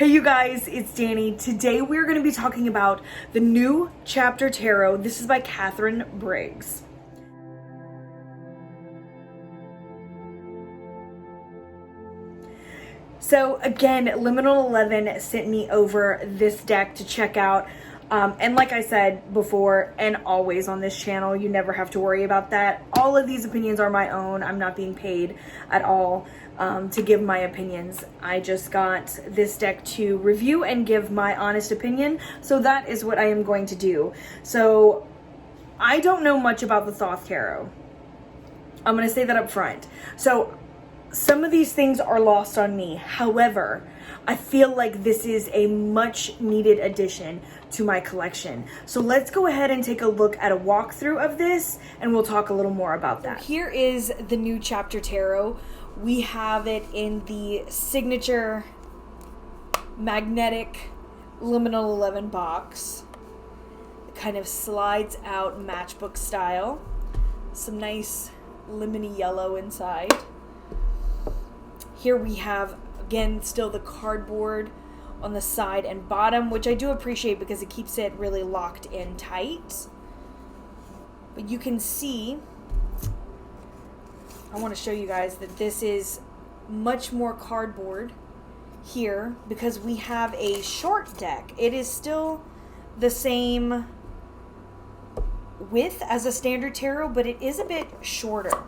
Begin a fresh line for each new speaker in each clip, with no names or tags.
Hey you guys, it's Dani. Today we're going to be talking about the New Chapter Tarot. This is by Catherine Briggs. So again, Liminal 11 sent me over this deck to check out. And like I said before and always on this channel, you never have to worry about that. All of these opinions are my own. I'm not being paid at all to give my opinions. I just got this deck to review and give my honest opinion. So that is what I am going to do. So I don't know much about the Thoth Tarot. I'm going to say that up front. So some of these things are lost on me. However, I feel like this is a much needed addition to my collection. So let's go ahead and take a look at a walkthrough of this and we'll talk a little more about that. Here is the New Chapter Tarot. We have it in the signature magnetic Liminal 11 box. It kind of slides out matchbook style. Some nice lemony yellow inside. Here we have, again, still the cardboard on the side and bottom, which I do appreciate because it keeps it really locked in tight. But you can see, I want to show you guys that this is much more cardboard here because we have a short deck. It is still the same width as a standard tarot, but it is a bit shorter,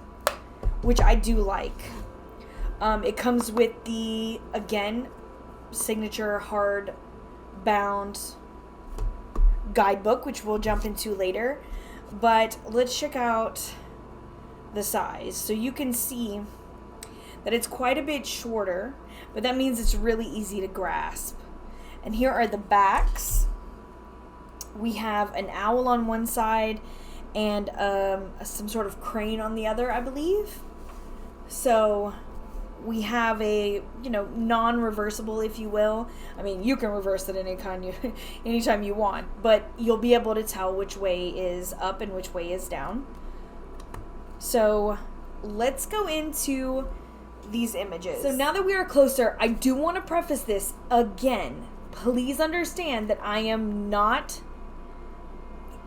which I do like. It comes with the, again, signature hard bound guidebook, which we'll jump into later. But let's check out the size. So you can see that it's quite a bit shorter, but that means it's really easy to grasp. And here are the backs. We have an owl on one side and some sort of crane on the other, I believe. So we have a, non-reversible, if you will. I mean, you can reverse it anytime you want, but you'll be able to tell which way is up and which way is down. So let's go into these images. So now that we are closer, I do want to preface this again. Please understand that I am not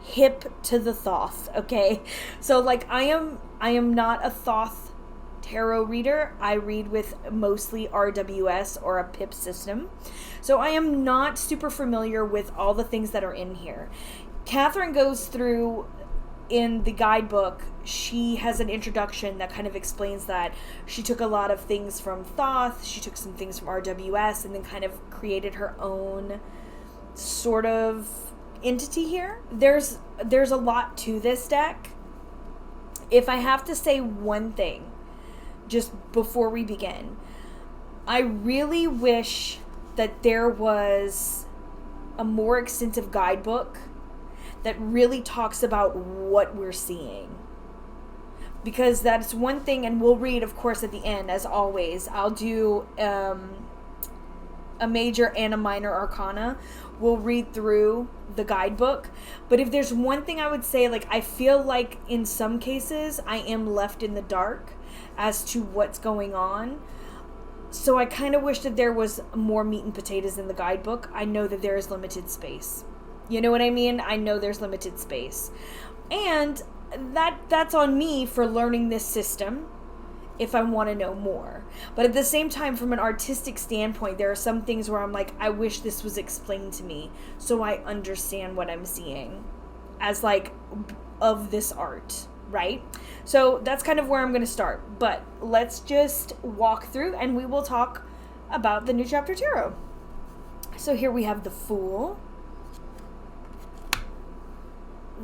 hip to the Thoth, okay? So like I am not a Thoth tarot reader. I read with mostly RWS or a PIP system. So I am not super familiar with all the things that are in here. Catherine goes through in the guidebook. She has an introduction that kind of explains that she took a lot of things from Thoth, she took some things from RWS, and then kind of created her own sort of entity here. There's a lot to this deck. If I have to say one thing, just before we begin, I really wish that there was a more extensive guidebook that really talks about what we're seeing. Because that's one thing, and we'll read, of course, at the end, as always. I'll do a major and a minor arcana. We'll read through the guidebook. But if there's one thing I would say, like, I feel like in some cases I am left in the dark as to what's going on. So I kind of wish that there was more meat and potatoes in the guidebook. I know that there is limited space. You know what I mean? I know there's limited space. And that's on me for learning this system if I want to know more. But at the same time, from an artistic standpoint, there are some things where I'm like, I wish this was explained to me so I understand what I'm seeing as like of this art. Right? So that's kind of where I'm going to start. But let's just walk through and we will talk about the New Chapter Tarot. So here we have the Fool,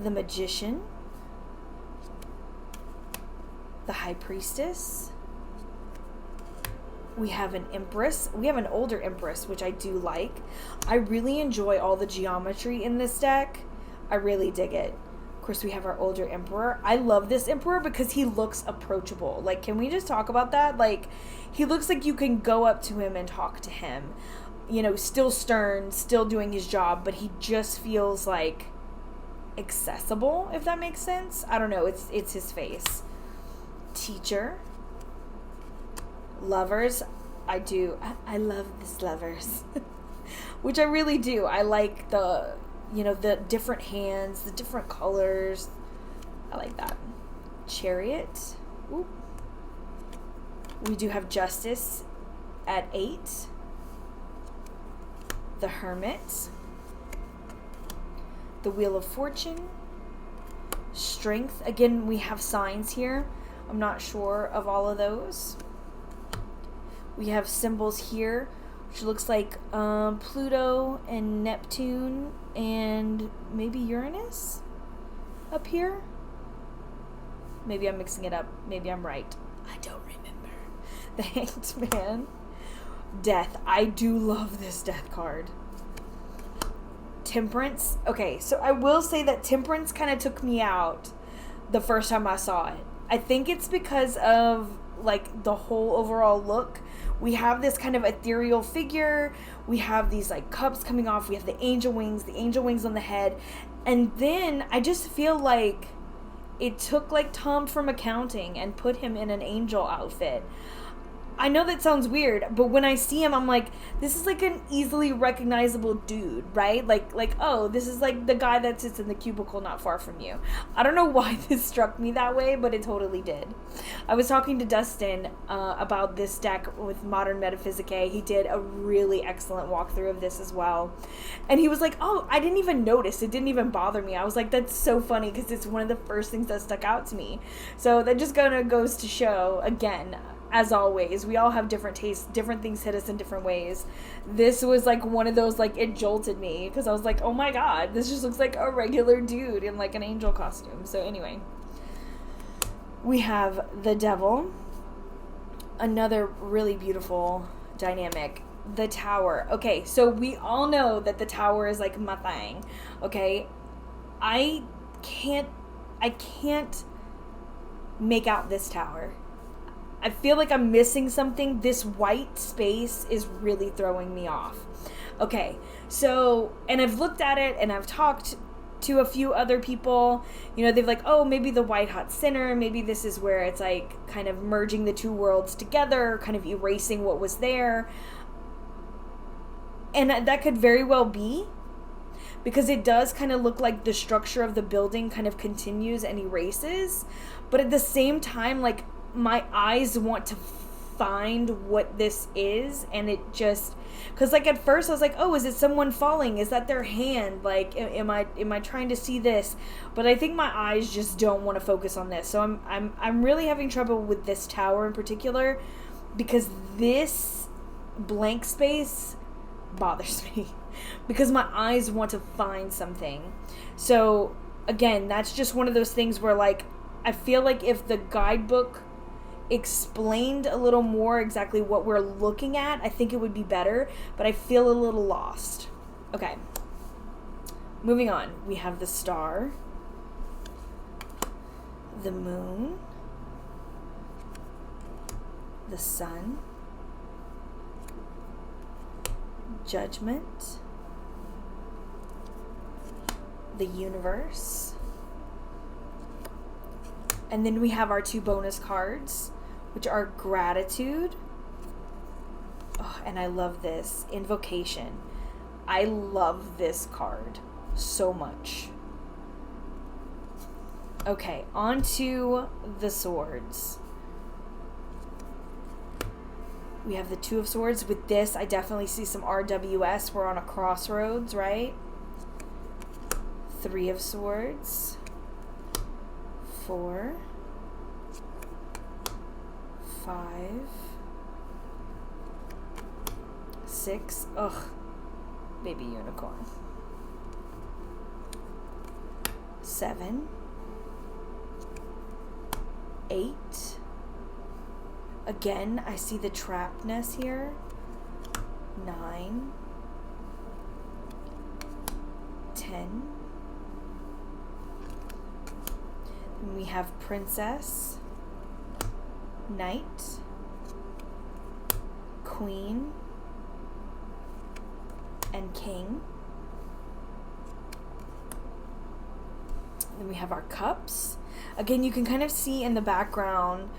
the Magician, the High Priestess. We have an Empress. We have an older Empress, which I do like. I really enjoy all the geometry in this deck. I really dig it. Of course, we have our older Emperor. I love this Emperor because he looks approachable. Like, can we just talk about that? Like, he looks like you can go up to him and talk to him. Still stern, still doing his job, but he just feels like accessible, if that makes sense. I don't know. It's his face. Teacher. Lovers. I love this Lovers. which I really do. I like the, the different hands, the different colors. I like that. Chariot. Ooh. We do have Justice at 8. The Hermit. The Wheel of Fortune. Strength. Again, we have signs here. I'm not sure of all of those. We have symbols here, which looks like Pluto and Neptune and maybe Uranus up here. Maybe I'm mixing it up. Maybe I'm right. I don't remember. The Hanged Man. Death. I do love this Death card. Temperance. Okay, so I will say that Temperance kind of took me out the first time I saw it. I think it's because of like the whole overall look. We have this kind of ethereal figure. We have these like cups coming off. We have the angel wings on the head. And then I just feel like it took like Tom from accounting and put him in an angel outfit. I know that sounds weird, but when I see him, I'm like, this is like an easily recognizable dude, right? Like, oh, this is like the guy that sits in the cubicle not far from you. I don't know why this struck me that way, but it totally did. I was talking to Dustin about this deck with Modern Metaphysicae. He did a really excellent walkthrough of this as well. And he was like, oh, I didn't even notice. It didn't even bother me. I was like, that's so funny because it's one of the first things that stuck out to me. So that just kind of goes to show, again, as always, we all have different tastes. Different things hit us in different ways. This was like one of those, like, it jolted me because I was like, oh my god, this just looks like a regular dude in like an angel costume. So anyway, we have the Devil. Another really beautiful dynamic. The Tower. Okay, so we all know that the Tower is like my thing. Okay, I can't make out this tower. I feel like I'm missing something. This white space is really throwing me off. Okay, so, and I've looked at it and I've talked to a few other people. They've like, oh, maybe the white hot center, maybe this is where it's like kind of merging the two worlds together, kind of erasing what was there. And that could very well be, because it does kind of look like the structure of the building kind of continues and erases. But at the same time, like, my eyes want to find what this is, and it just, because like at first I was like, oh, is it someone falling? Is that their hand? Like, am I trying to see this? But I think my eyes just don't want to focus on this. So I'm really having trouble with this tower in particular, because this blank space bothers me because my eyes want to find something. So again, that's just one of those things where, like, I feel like if the guidebook explained a little more exactly what we're looking at, I think it would be better, but I feel a little lost. Okay, moving on. We have the Star, the Moon, the Sun, Judgment, the Universe, and then we have our 2 bonus cards, which are Gratitude. Oh, and I love this. Invocation. I love this card so much. Okay, on to the swords. We have the 2 of Swords. With this, I definitely see some RWS. We're on a crossroads, right? 3 of Swords. 4, 5, 6. Ugh, baby unicorn. 7, 8. Again, I see the trappedness here. 9, 10. And we have Princess, Knight, Queen, and King. Then we have our cups. Again, you can kind of see in the background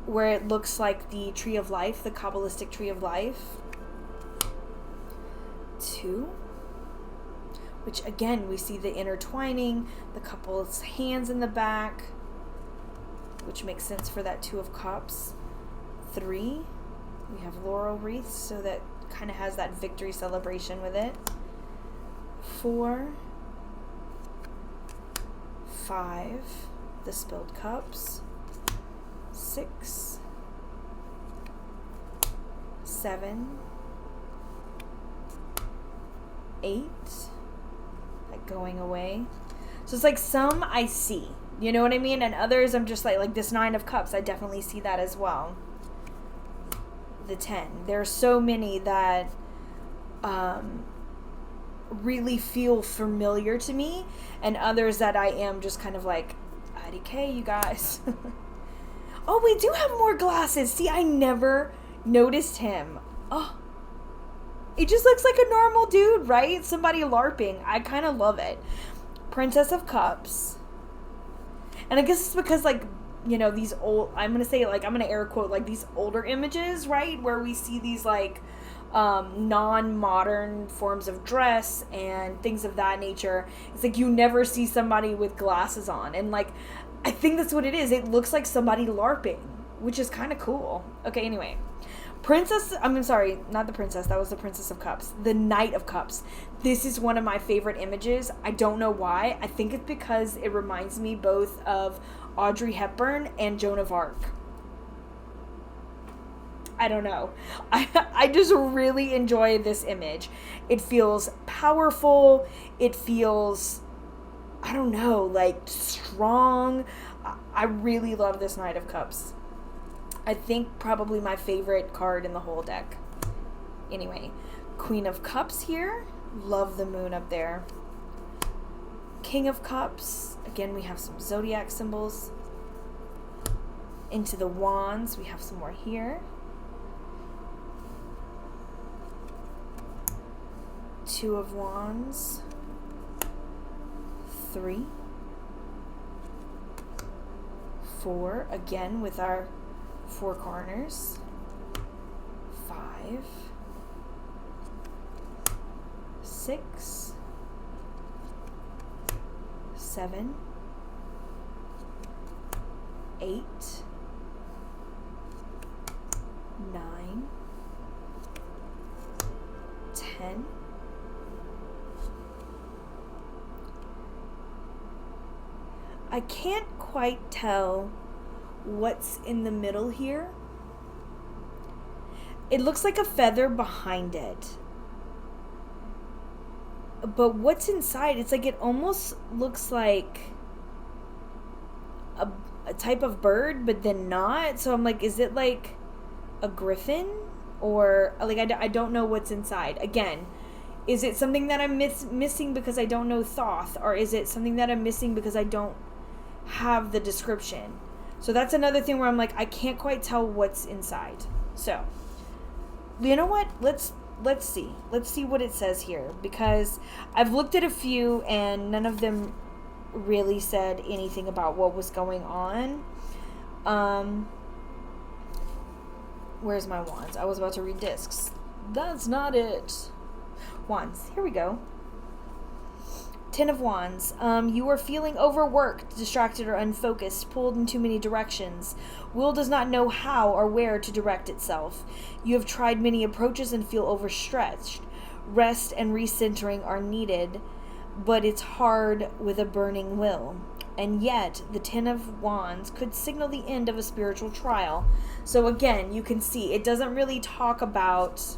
where it looks like the Tree of Life, the Kabbalistic Tree of Life. 2, which again, we see the intertwining, the couple's hands in the back, which makes sense for that 2 of Cups. 3, we have laurel wreaths, so that kind of has that victory celebration with it. 4, 5, the spilled cups. 6, 7, 8, like going away. So it's like some I see, you know what I mean? And others I'm just like this 9 of Cups, I definitely see that as well. The 10. There are so many that really feel familiar to me, and others that I am just kind of like, IDK, you guys. Oh, we do have more glasses. See, I never noticed him. Oh, it just looks like a normal dude, right? Somebody LARPing. I kind of love it. Princess of Cups. And I guess it's because, like, you know, these old, I'm going to say, like, I'm going to air quote, like, these older images, right? Where we see these, like, non-modern forms of dress and things of that nature. It's like you never see somebody with glasses on. And, like, I think that's what it is. It looks like somebody LARPing, which is kind of cool. Okay, anyway. I'm sorry, not the princess. That was the Princess of Cups. The Knight of Cups. This is one of my favorite images. I don't know why. I think it's because it reminds me both of Audrey Hepburn and Joan of Arc. I don't know. I just really enjoy this image. It feels powerful. It feels, I don't know, like strong. I really love this Knight of Cups. I think probably my favorite card in the whole deck. Anyway, Queen of Cups here. Love the moon up there. King of Cups. Again, we have some zodiac symbols. Into the Wands. We have some more here. 2 of Wands. 3. 4. Again, with our 4 corners. 5, 6, 7, 8, 9, 10. I can't quite tell what's in the middle here. It looks like a feather behind it. But what's inside? It's like it almost looks like a type of bird, but then not. So I'm like, is it like a griffin? Or like I don't know what's inside. Again, is it something that I'm missing because I don't know Thoth? Or is it something that I'm missing because I don't have the description? So that's another thing where I'm like, I can't quite tell what's inside. So, you know what? Let's see. Let's see what it says here, because I've looked at a few and none of them really said anything about what was going on. Where's my wands? I was about to read discs. That's not it. Wands. Here we go. 10 of Wands. You are feeling overworked, distracted, or unfocused, pulled in too many directions. Will does not know how or where to direct itself. You have tried many approaches and feel overstretched. Rest and recentering are needed, but it's hard with a burning will. And yet, the 10 of Wands could signal the end of a spiritual trial. So again, you can see it doesn't really talk about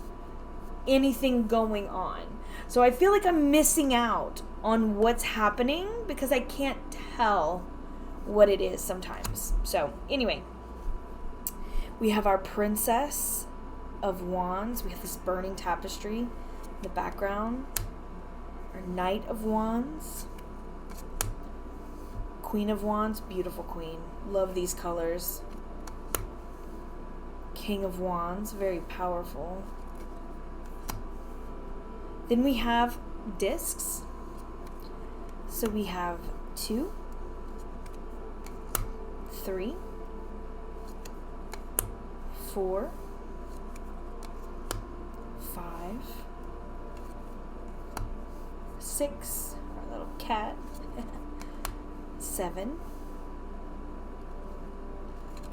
anything going on. So I feel like I'm missing out on what's happening because I can't tell what it is sometimes. So anyway, we have our Princess of Wands. We have this burning tapestry in the background. Our Knight of Wands. Queen of Wands, beautiful queen. Love these colors. King of Wands, very powerful. Then we have discs. So we have 2, 3, 4, 5, 6, our little cat. 7,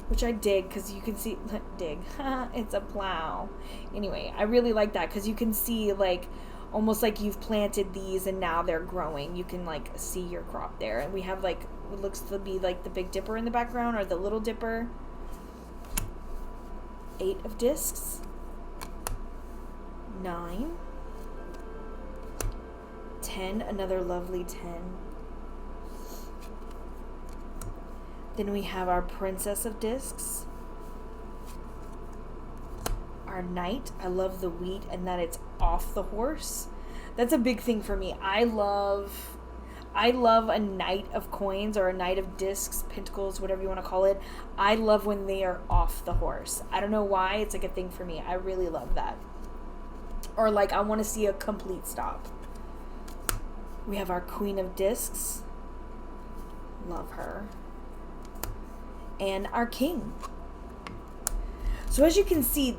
which I dig because you can see, dig, it's a plow. Anyway, I really like that because you can see like almost like you've planted these and now they're growing. You can like see your crop there. And we have like what looks to be like the Big Dipper in the background, or the Little Dipper. 8 of discs. 9. 10, another lovely 10. Then we have our Princess of Discs. Our Knight. I love the wheat and that it's off the horse. That's a big thing for me. I love a Knight of coins, or a Knight of discs, pentacles, whatever you want to call it. I love when they are off the horse. I don't know why. It's like a thing for me. I really love that. Or like I want to see a complete stop. We have our Queen of Discs. Love her. And our King. So as you can see,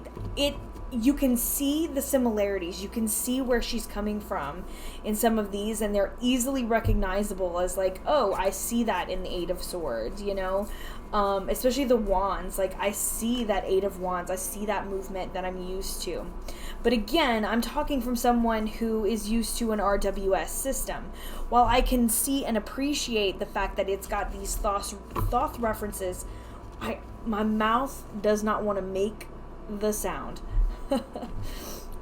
you can see the similarities. You can see where she's coming from in some of these, and they're easily recognizable as like, oh, I see that in the 8 of Swords, you know? Especially the Wands. Like, I see that 8 of Wands. I see that movement that I'm used to. But again, I'm talking from someone who is used to an RWS system. While I can see and appreciate the fact that it's got these Thoth references, my mouth does not want to make the sound.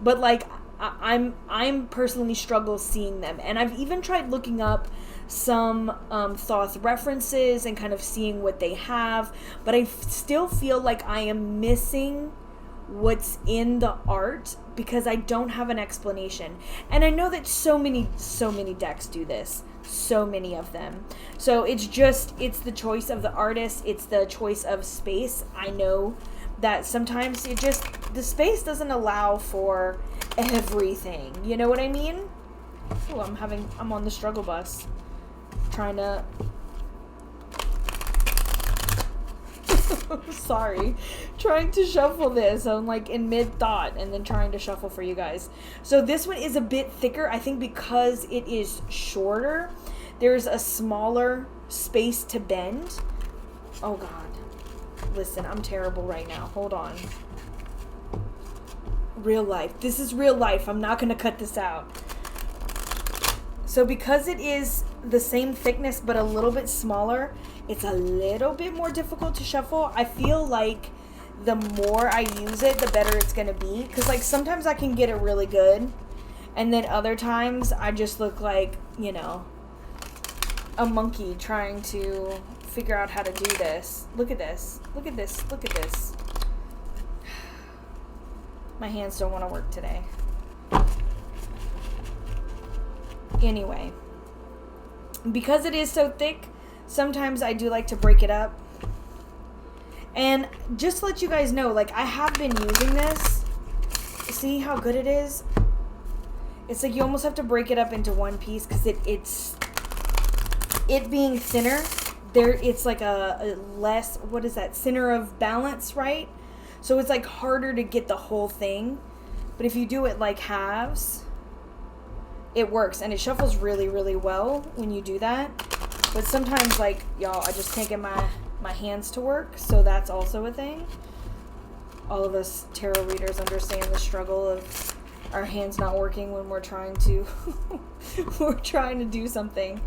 But like I'm personally struggle seeing them, and I've even tried looking up some Thoth references and kind of seeing what they have, but I still feel like I am missing what's in the art because I don't have an explanation. And I know that so many decks do this, so many of them. So it's the choice of the artist, it's the choice of space. I know that sometimes the space doesn't allow for everything. You know what I mean? Oh, I'm on the struggle bus. Trying to sorry. Trying to shuffle this. I'm like in mid-thought and then trying to shuffle for you guys. So this one is a bit thicker. I think because it is shorter, there's a smaller space to bend. Oh God. Listen, I'm terrible right now. Hold on. Real life. This is real life. I'm not going to cut this out. So because it is the same thickness but a little bit smaller, it's a little bit more difficult to shuffle. I feel like the more I use it, the better it's going to be. Because like sometimes I can get it really good. And then other times I just look like, you know, a monkey trying to figure out how to do this. Look at this. Look at this. Look at this. My hands don't want to work today. Anyway, because it is so thick, sometimes I do like to break it up. And just to let you guys know, like I have been using this. See how good it is? It's like you almost have to break it up into one piece because it being thinner, it's like a less, what is that, center of balance, right? So it's like harder to get the whole thing. But if you do it like halves, it works. And it shuffles really, really well when you do that. But sometimes, like, y'all, I just can't get my hands to work. So that's also a thing. All of us tarot readers understand the struggle of our hands not working when we're trying to do something.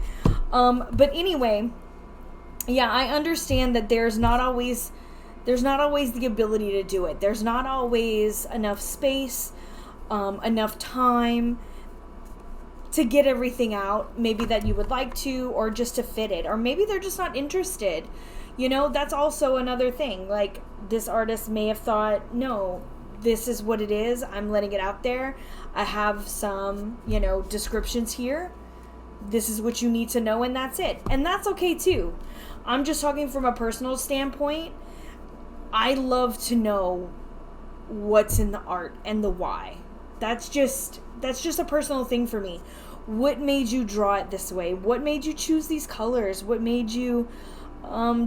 But anyway, yeah, I understand that there's not always the ability to do it. There's not always enough space, enough time to get everything out, maybe that you would like to, or just to fit it, or maybe they're just not interested. You know, that's also another thing. Like, this artist may have thought, no, this is what it is. I'm letting it out there. I have some, you know, descriptions here. This is what you need to know, and that's it. And that's okay too. I'm just talking from a personal standpoint. I love to know what's in the art and the why. That's just a personal thing for me. What made you draw it this way? What made you choose these colors? What made you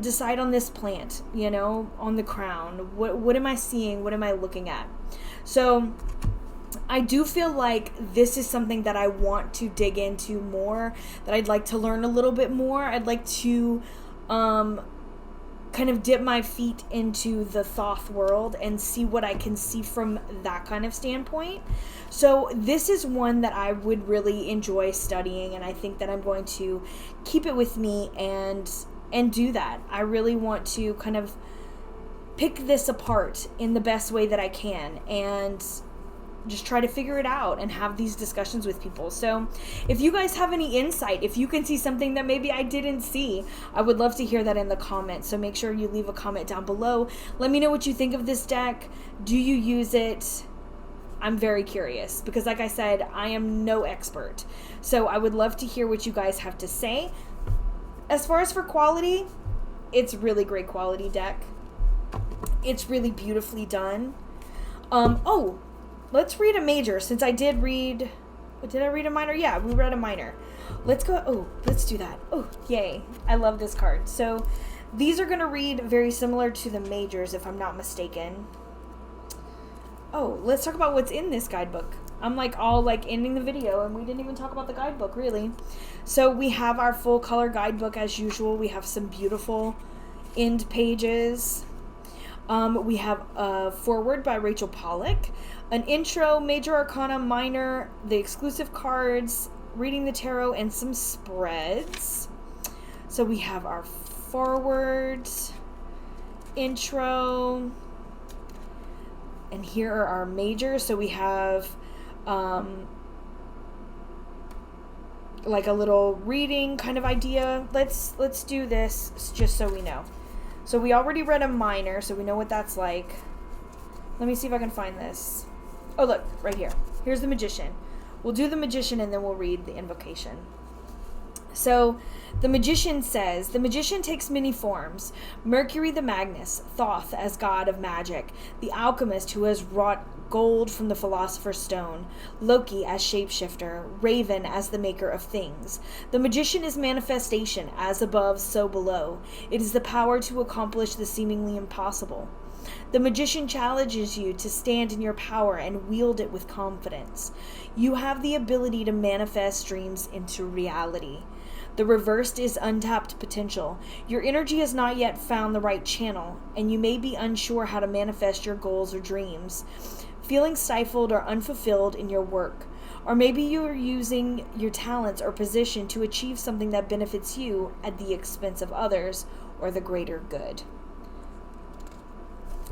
decide on this plant, you know, on the crown? What am I seeing? What am I looking at? So I do feel like this is something that I want to dig into more, that I'd like to learn a little bit more. I'd like to kind of dip my feet into the Thoth world and see what I can see from that kind of standpoint. So this is one that I would really enjoy studying, and I think that I'm going to keep it with me and do that. I really want to kind of pick this apart in the best way that I can and just try to figure it out and have these discussions with people. So if you guys have any insight, if you can see something that maybe I didn't see, I would love to hear that in the comments. So make sure you leave a comment down below. Let me know what you think of this deck. Do you use it? I'm very curious because, like I said, I am no expert. So I would love to hear what you guys have to say. As far as for quality, it's really great quality deck. It's really beautifully done. Let's read a major, since I did read... Did I read a minor? Yeah, we read a minor. Let's go... Oh, let's do that. Oh, yay. I love this card. So, these are going to read very similar to the majors, if I'm not mistaken. Oh, let's talk about what's in this guidebook. I'm all ending the video, and we didn't even talk about the guidebook, really. So, we have our full color guidebook as usual. We have some beautiful end pages. We have a foreword by Rachel Pollack, an intro, major arcana, minor, the exclusive cards, reading the tarot, and some spreads. So we have our foreword, intro, and here are our majors. So we have like a little reading kind of idea. Let's do this just so we know. So we already read a minor, so we know what that's like. Let me see if I can find this. Oh, look, right here. Here's the Magician. We'll do the Magician and then we'll read the Invocation. So the Magician says, the Magician takes many forms. Mercury the Magnus, Thoth as god of magic, the alchemist who has wrought gold from the philosopher's stone, Loki as shapeshifter, Raven as the maker of things. The Magician is manifestation, as above, so below. It is the power to accomplish the seemingly impossible. The Magician challenges you to stand in your power and wield it with confidence. You have the ability to manifest dreams into reality. The reversed is untapped potential. Your energy has not yet found the right channel, and you may be unsure how to manifest your goals or dreams. Feeling stifled or unfulfilled in your work. Or maybe you are using your talents or position to achieve something that benefits you at the expense of others or the greater good.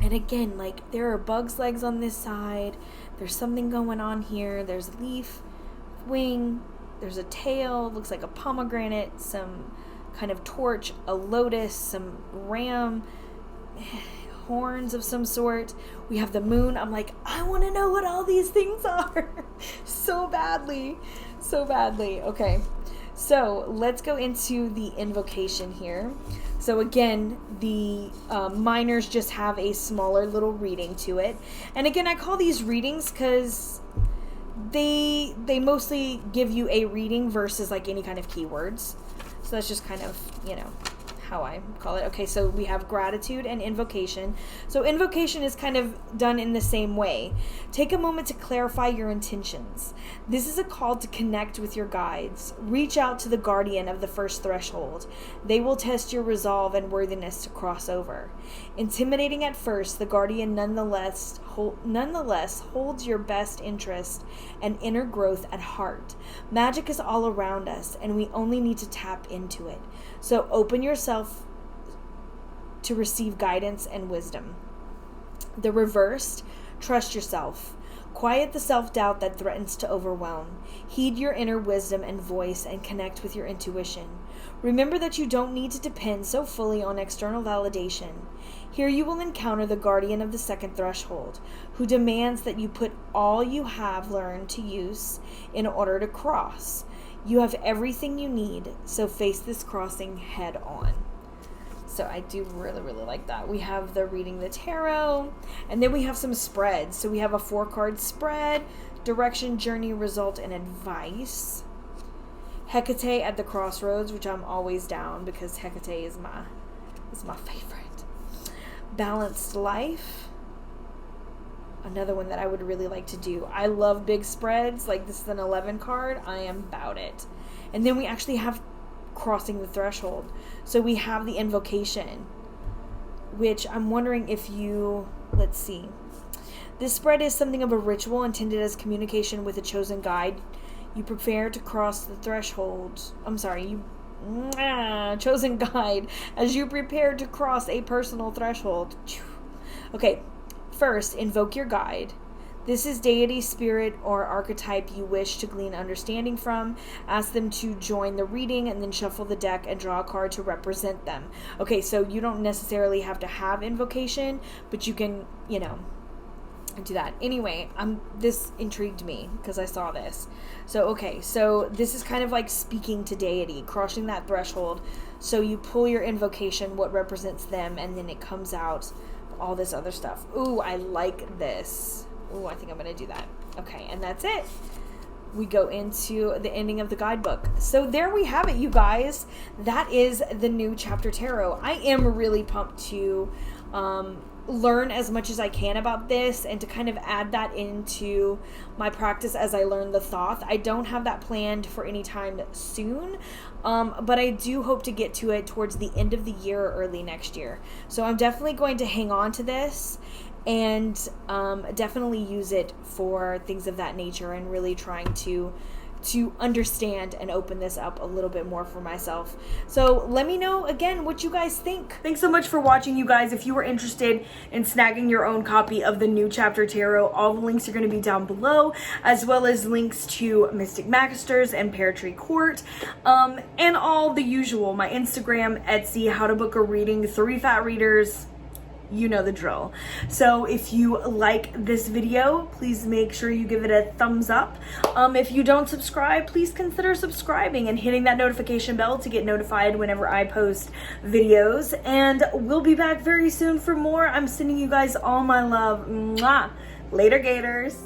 And again, there are bug's legs on this side. There's something going on here. There's a leaf, wing, there's a tail, looks like a pomegranate, some kind of torch, a lotus, some ram, horns of some sort. We have the moon. I'm I want to know what all these things are so badly. Okay, so let's go into the invocation here. So again, the minors just have a smaller little reading to it. And again, I call these readings because they mostly give you a reading versus any kind of keywords. So that's just kind of, how I call it. Okay, so we have gratitude and invocation. So invocation is kind of done in the same way. Take a moment to clarify your intentions. This is a call to connect with your guides. Reach out to the guardian of the first threshold. They will test your resolve and worthiness to cross over. Intimidating at first, the guardian nonetheless holds your best interest and inner growth at heart. Magic is all around us, and we only need to tap into it. So open yourself to receive guidance and wisdom. The reversed, trust yourself. Quiet the self-doubt that threatens to overwhelm. Heed your inner wisdom and voice and connect with your intuition. Remember that you don't need to depend so fully on external validation. Here you will encounter the guardian of the second threshold, who demands that you put all you have learned to use in order to cross. You have everything you need, so face this crossing head on. So I do really, really like that. We have the reading the tarot, and then we have some spreads. So we have a 4-card spread, direction, journey, result, and advice. Hecate at the crossroads, which I'm always down because Hecate is my favorite. Balanced life. another one that I would really like to do. I love big spreads. Like, this is an 11 card. I am about it. And then we actually have crossing the threshold. So we have the invocation, which I'm wondering if you, let's see. This spread is something of a ritual intended as communication with a chosen guide. You prepare to cross the threshold. Chosen guide as you prepare to cross a personal threshold. Okay, first, invoke your guide. This is deity, spirit, or archetype you wish to glean understanding from. Ask them to join the reading and then shuffle the deck and draw a card to represent them. Okay, so you don't necessarily have to have invocation, but you can, do that. Anyway, this intrigued me because I saw this. So this is kind of like speaking to deity, crossing that threshold. So you pull your invocation, what represents them, and then it comes out all this other stuff. Ooh, I like this. Ooh, I think I'm going to do that. Okay, and that's it. We go into the ending of the guidebook. So there we have it, you guys. That is the new chapter tarot. I am really pumped to learn as much as I can about this and to kind of add that into my practice as I learn the Thoth. I don't have that planned for any time soon, but I do hope to get to it towards the end of the year or early next year. So I'm definitely going to hang on to this and definitely use it for things of that nature and really trying to understand and open this up a little bit more for myself. So let me know again what you guys think. Thanks so much for watching, you guys. If you are interested in snagging your own copy of the new chapter tarot, all the links are going to be down below, as well as links to Mystic Masters and Pear Tree Court, and all the usual, my Instagram, Etsy, how to book a reading, 3 fat readers. You know the drill. So if you like this video, please make sure you give it a thumbs up. If you don't subscribe, please consider subscribing and hitting that notification bell to get notified whenever I post videos. And we'll be back very soon for more. I'm sending you guys all my love. Mwah. Later, Gators.